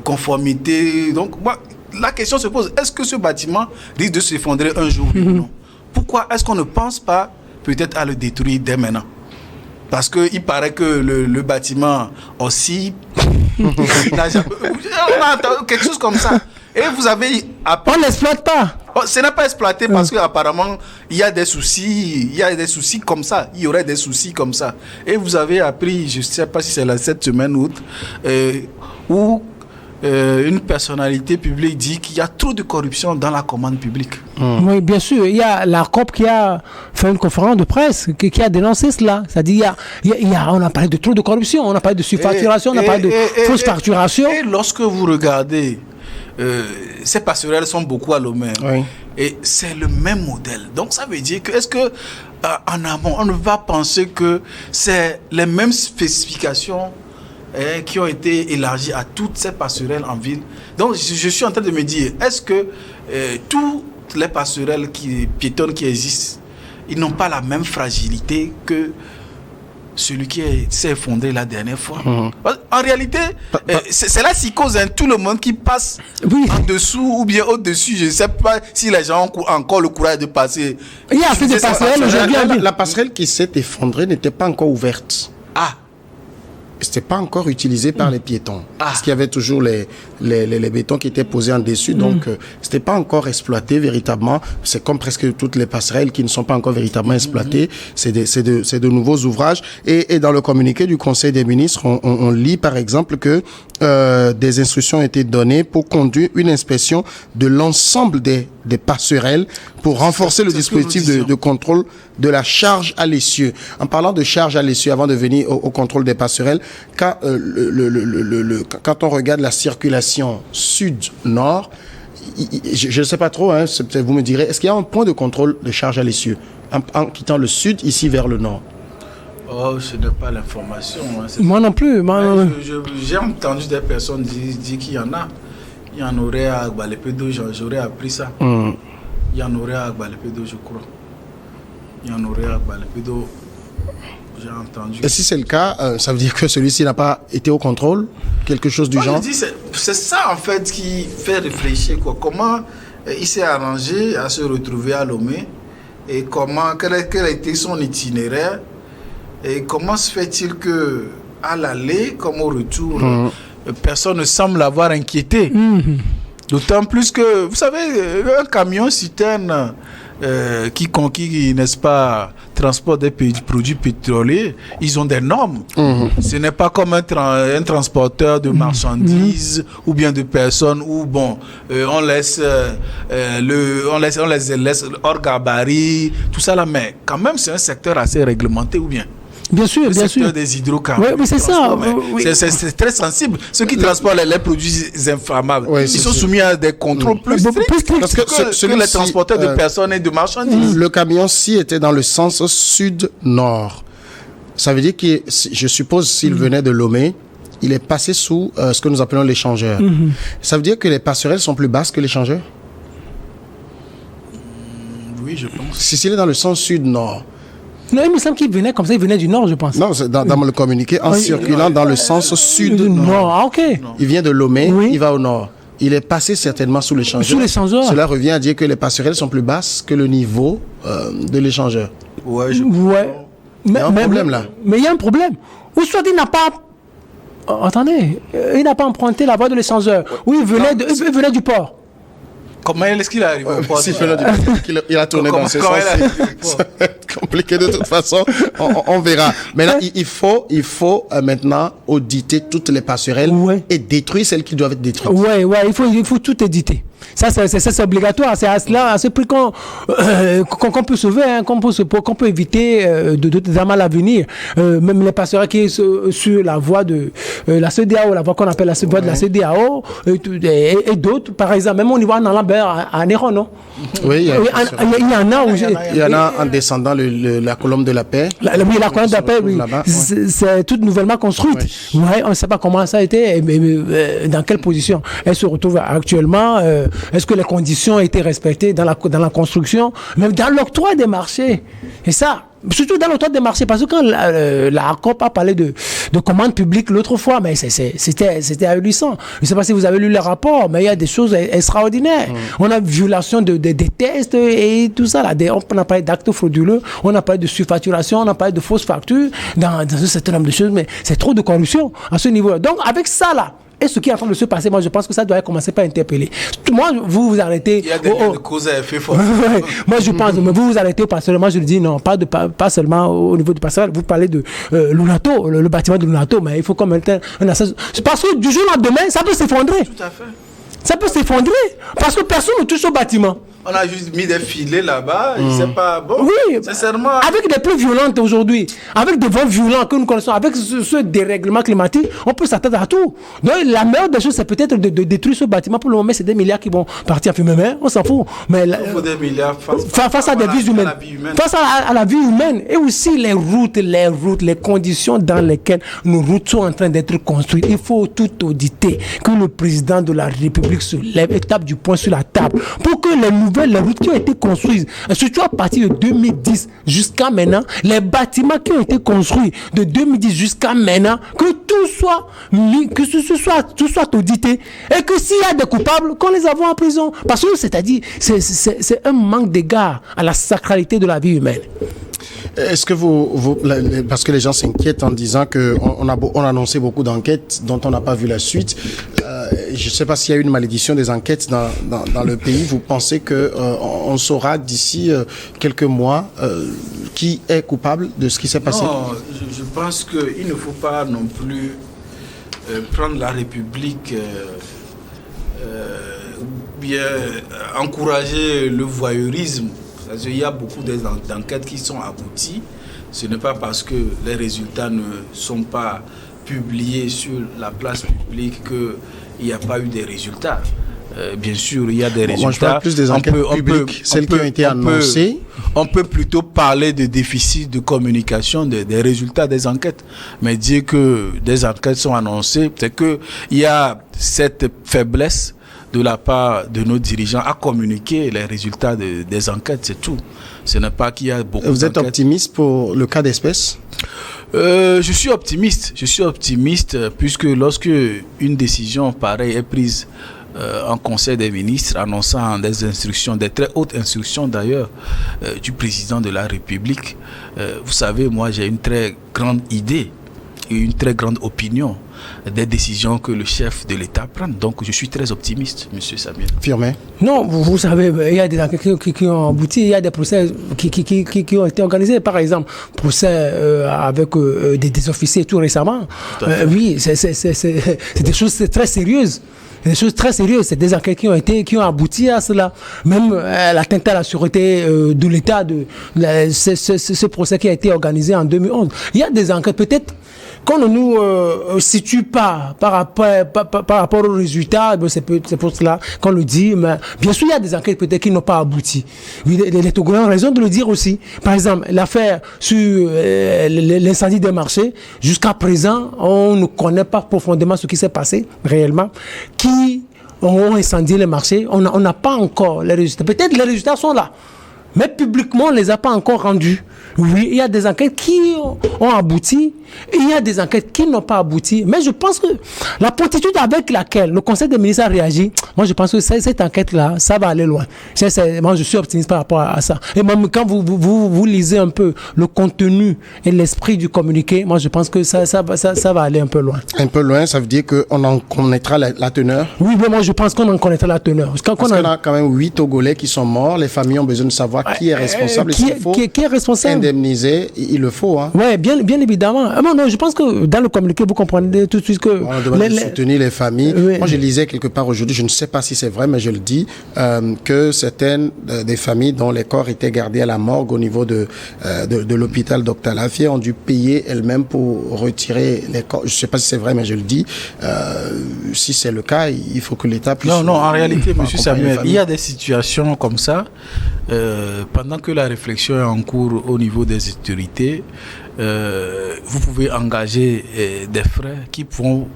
conformité. Donc, la question se pose, est-ce que ce bâtiment risque de s'effondrer un jour ou non? Pourquoi est-ce qu'on ne pense pas peut-être à le détruire dès maintenant? Parce qu'il paraît que le bâtiment aussi... on a entendu quelque chose comme ça. Et vous avez... On ne l'exploite pas. Ce n'est pas exploité parce qu'apparemment, il y a des soucis. Il y a des soucis comme ça. Il y aurait des soucis comme ça. Et vous avez appris, je ne sais pas si c'est cette semaine ou autre, où une personnalité publique dit qu'il y a trop de corruption dans la commande publique. Oui, bien sûr. Il y a la COP qui a fait une conférence de presse qui a dénoncé cela. C'est-à-dire, on a parlé de trop de corruption, on a parlé de surfacturation, on a parlé de fausse facturation. Et lorsque vous regardez, ces passerelles sont beaucoup à Lomé. Oui. Et c'est le même modèle. Donc ça veut dire que, est-ce que en amont, on ne va penser que c'est les mêmes spécifications qui ont été élargies à toutes ces passerelles en ville? Donc je suis en train de me dire, est-ce que toutes les passerelles piétonnes qui existent, ils n'ont pas la même fragilité que celui qui s'est effondré la dernière fois? En réalité, c'est la psychose, tout le monde qui passe en dessous ou bien au-dessus. Je ne sais pas si les gens ont encore le courage de passer. Il y a assez de passerelles aujourd'hui. La passerelle qui s'est effondrée n'était pas encore ouverte. C'était pas encore utilisé par les piétons. Parce qu'il y avait toujours les bétons qui étaient posés en dessus. Donc, c'était pas encore exploité véritablement. C'est comme presque toutes les passerelles qui ne sont pas encore véritablement exploitées. C'est de nouveaux ouvrages. Et dans le communiqué du Conseil des ministres, on lit par exemple que des instructions ont été données pour conduire une inspection de l'ensemble des passerelles pour renforcer le dispositif de contrôle de la charge à l'essieu. En parlant de charge à l'essieu, avant de venir au contrôle des passerelles, quand on regarde la circulation sud-nord, je ne sais pas trop, vous me direz, est-ce qu'il y a un point de contrôle de charge à l'essieu en quittant le sud ici vers le nord? Oh, je n'ai pas l'information. Moi non plus. J'ai entendu des personnes dire qu'il y en a. Il y en aurait à Agbalepédo, j'aurais appris ça. Il y en aurait à Agbalepédo, je crois. Il y en aurait à Agbalepédo, j'ai entendu. Et si c'est le cas, ça veut dire que celui-ci n'a pas été au contrôle? Quelque chose du genre? Je dis, c'est ça en fait qui fait réfléchir, quoi. Comment il s'est arrangé à se retrouver à Lomé et quel a été son itinéraire et comment se fait-il que à l'aller comme au retour, personne ne semble avoir inquiété. D'autant plus que, vous savez, un camion citerne qui n'est-ce pas, transporte des produits pétroliers, ils ont des normes. Ce n'est pas comme un transporteur de marchandises ou bien de personnes où, on laisse hors gabarit, tout ça là, mais quand même, c'est un secteur assez réglementé ou bien? Bien sûr, le bien secteur sûr. des hydrocarbures. Oui, mais c'est ça. C'est très sensible. Ceux qui transportent les produits inflammables, ils sont soumis à des contrôles plus stricts que les transporteurs de personnes et de marchandises. Le camion-ci était dans le sens sud-nord. Ça veut dire que, je suppose, s'il venait de Lomé, il est passé sous ce que nous appelons l'échangeur. Ça veut dire que les passerelles sont plus basses que l'échangeur? Oui, je pense. Si s'il est dans le sens sud-nord. Non, il me semble qu'il venait comme ça, il venait du nord, je pense. Non, c'est dans le communiqué, en circulant dans le sens sud-nord. Nord, ah, ok. Il vient de Lomé, Oui. il va au nord. Il est passé certainement sous l'échangeur. Sous l'échangeur. Cela revient à dire que les passerelles sont plus basses que le niveau de l'échangeur. Ouais, Ouais. Il y a un problème, là. Mais il y a un problème. Ou soit il n'a pas. Attendez, il n'a pas emprunté la voie de l'échangeur. Oui, il venait du port. Comment est-ce qu'il est arrivé au port? Si il a tourné dans ce sens. Ça va être compliqué de toute façon. On verra. Mais là, il faut maintenant auditer toutes les passerelles et détruire celles qui doivent être détruites. Ouais, il faut tout éditer. Ça, c'est obligatoire. C'est à ce prix qu'on peut sauver, hein, qu'on peut éviter de mal à venir. Même les passerelles qui sont sur la voie de la CEDEAO, la voie qu'on appelle la voie de la CEDEAO, et d'autres, par exemple, même au niveau en Lambert, à Néron, non? Oui, il y en a où il y en a en descendant la colombe de la paix. Oui, la colonne de la paix, oui. C'est toute nouvellement construite. Oui. Ouais, on ne sait pas comment ça a été, mais dans quelle position elle se retrouve actuellement. Est-ce que les conditions ont été respectées dans la construction, même dans l'octroi des marchés? Et ça, surtout dans l'octroi des marchés, parce que quand la COP a parlé de commandes publiques l'autre fois, mais c'était ahurissant. Je ne sais pas si vous avez lu les rapports, mais il y a des choses extraordinaires. On a violation des tests et tout ça. Là. On a parlé d'actes frauduleux, on a parlé de surfacturation, on a parlé de fausses factures, dans un certain nombre de choses, mais c'est trop de corruption à ce niveau-là. Donc, avec ça, là, et ce qui est en train de se passer, moi, je pense que ça doit commencer par interpeller. Moi, vous arrêtez. Il y a des causes à effet fort. Moi, je pense, mais vous arrêtez au passerelle. Moi, je le dis, non, pas seulement au niveau du passerelle. Vous parlez de l'UNATO, le bâtiment de l'UNATO, mais il faut comme un assassin. Parce que du jour au lendemain, ça peut s'effondrer. Tout à fait. Ça peut s'effondrer parce que personne ne touche au bâtiment. On a juste mis des filets là-bas, je sais pas. Bon, oui, sincèrement. Avec des pluies violentes aujourd'hui, avec des vents violents que nous connaissons, avec ce dérèglement climatique, on peut s'attendre à tout. Donc la meilleure des choses, c'est peut-être de détruire ce bâtiment. Pour le moment, c'est des milliards qui vont partir. Mais on s'en fout. Mais il faut des milliards face à des vies humaines. Face à la vie humaine. Et aussi les routes, les conditions dans lesquelles nos routes sont en train d'être construites. Il faut tout auditer. Que le président de la République se lève et tape du poing sur la table. Pour que les routes qui ont été construites, surtout à partir de 2010 jusqu'à maintenant, les bâtiments qui ont été construits de 2010 jusqu'à maintenant, que tout soit mis, que tout soit audité, et que s'il y a des coupables, qu'on les envoie en prison. Parce que c'est-à-dire, c'est un manque d'égard à la sacralité de la vie humaine. Est-ce que parce que les gens s'inquiètent en disant qu'on a annoncé beaucoup d'enquêtes dont on n'a pas vu la suite. Je ne sais pas s'il y a eu une malédiction des enquêtes dans le pays. Vous pensez qu'on saura d'ici quelques mois qui est coupable de ce qui s'est passé? Non, je pense qu'il ne faut pas non plus prendre la République ou bien encourager le voyeurisme. Il y a beaucoup d'enquêtes qui sont abouties. Ce n'est pas parce que les résultats ne sont pas publiés sur la place publique qu'il n'y a pas eu des résultats. Bien sûr, il y a des résultats. Moi, je parle plus des enquêtes publiques, celles qui ont été annoncées. On peut plutôt parler de déficit de communication des résultats des enquêtes. Mais dire que des enquêtes sont annoncées, c'est qu'il y a cette faiblesse de la part de nos dirigeants à communiquer les résultats des enquêtes, c'est tout. Ce n'est pas qu'il y a beaucoup d'enquêtes. Vous êtes optimiste pour le cas d'espèce? Je suis optimiste puisque lorsque une décision pareille est prise en Conseil des ministres, annonçant des instructions, des très hautes instructions d'ailleurs, du président de la République, vous savez, moi j'ai une très grande idée et une très grande opinion des décisions que le chef de l'État prend. Donc, je suis très optimiste, M. Samuel. Firmin? Non, vous savez, il y a des enquêtes qui ont abouti, il y a des procès qui ont été organisés. Par exemple, procès avec des officiers tout récemment. Oui, c'est des choses très sérieuses. des choses très sérieuses. C'est des enquêtes qui ont abouti à cela. Même l'atteinte à la sûreté de l'État, ce procès qui a été organisé en 2011. Il y a des enquêtes, peut-être qu'on ne nous situe pas par rapport aux résultats, c'est pour cela qu'on le dit, mais bien sûr il y a des enquêtes peut-être qui n'ont pas abouti. Les Togolais ont raison de le dire aussi. Par exemple, l'affaire sur l'incendie des marchés, jusqu'à présent, on ne connaît pas profondément ce qui s'est passé réellement, qui ont incendié les marchés. On n'a pas encore les résultats. Peut-être les résultats sont là, mais publiquement on ne les a pas encore rendus. Oui, il y a des enquêtes qui ont abouti, et il y a des enquêtes qui n'ont pas abouti. Mais je pense que la promptitude avec laquelle le Conseil des ministres a réagi, moi je pense que cette enquête-là, ça va aller loin. Moi je suis optimiste par rapport à ça. Et même quand vous lisez un peu le contenu et l'esprit du communiqué, moi je pense que ça va aller un peu loin. Un peu loin, ça veut dire qu'on en connaîtra la teneur? Oui, mais moi je pense qu'on en connaîtra la teneur. Parce qu'il y a quand même 8 Togolais qui sont morts, les familles ont besoin de savoir qui est responsable. Qui est responsable? Indemniser, il le faut. Hein. Oui, bien évidemment. Non, je pense que dans le communiqué, vous comprenez tout de suite que... On demande de soutenir les familles. Oui. Moi, je lisais quelque part aujourd'hui, je ne sais pas si c'est vrai, mais je le dis, que certaines des familles dont les corps étaient gardés à la morgue au niveau de l'hôpital Dr Lafayette ont dû payer elles-mêmes pour retirer les corps. Je ne sais pas si c'est vrai, mais je le dis. Si c'est le cas, il faut que l'État puisse... Non, en réalité, M. Samuel, il y a des situations comme ça. Pendant que la réflexion est en cours au niveau des autorités, vous pouvez engager des frais qui pourront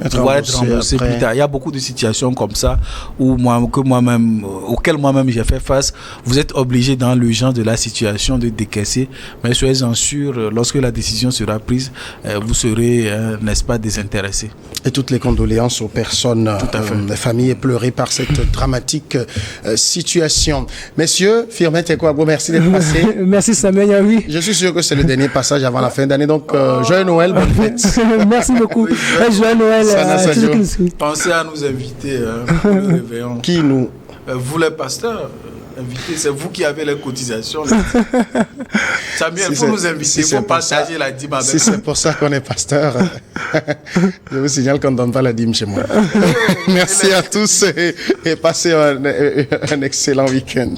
pouvoir être remboursés plus tard. Il y a beaucoup de situations comme ça auxquelles moi-même j'ai fait face. Vous êtes obligé dans l'urgence de la situation de décaisser, mais soyez-en sûr, lorsque la décision sera prise, vous serez, n'est-ce pas, désintéressé. Et toutes les condoléances aux personnes, les familles éplorées par cette dramatique situation. Messieurs, Firmin Tekou, merci d'être passé. Merci Samuel, oui. Je suis sûr que c'est le dernier passage avant la fin d'année, donc joyeux Noël, bonne fête. Merci beaucoup. Joyeux Noël. Pensez à nous inviter pour le réveillon. Qui nous? Vous les pasteurs. Invité, c'est vous qui avez les cotisations. Samuel, il faut nous inviter, il faut partager la dîme avec nous. Si c'est pour ça qu'on est pasteur, je vous signale qu'on ne donne pas la dîme chez moi. Merci à tous et passez un excellent week-end.